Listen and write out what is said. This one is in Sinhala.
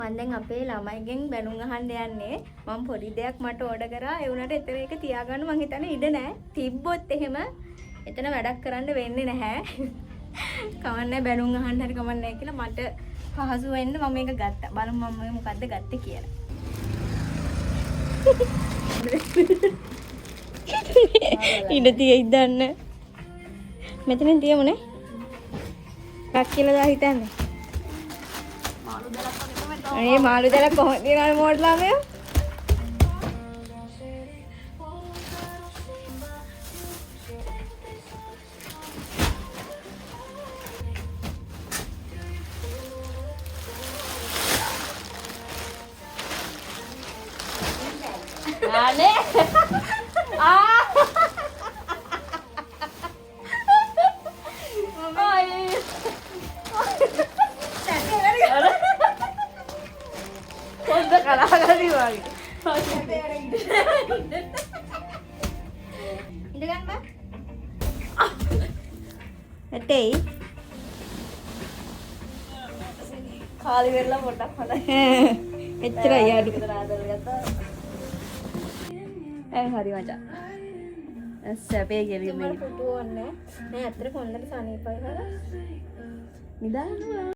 මම දැන් අපේ ළමයිගෙන් බැනුම් අහන්න යන්නේ. මම පොඩි දෙයක් මට ඕඩර් කරා. ඒ වුණාට එතන ඒක තියාගන්න මං හිතන්නේ ඉඩ නැහැ. තිබ්බොත් එහෙම එතන වැඩක් කරන්න වෙන්නේ නැහැ. කවන්නේ බැනුම් අහන්න හරි කවන්නේ කියලා මට පහසු වෙන්න මම මේක ගත්තා. බලමු මම මොකද්ද ගත්තේ කියලා. ඉඩ තියෙයිද දන්න. මෙතනින් තියමුනේ. එකක් කියලා දා හිතන්නේ. අනේ මාළු දැලක් කොහොමද තියනවද මෝඩ් ළමයා? අනේ කලාකරි වගේ. ඉඳ ගන්න බා. ඇටේ. කාලි වෙරලා පොඩක් හොඳයි. එච්චරයි අඩු. හරි මචං. සැපේ ගෙලිමේ. පුටු ඕනේ. නෑ අතර කොන්දට සනීපයි හරි. නිදාගන්න.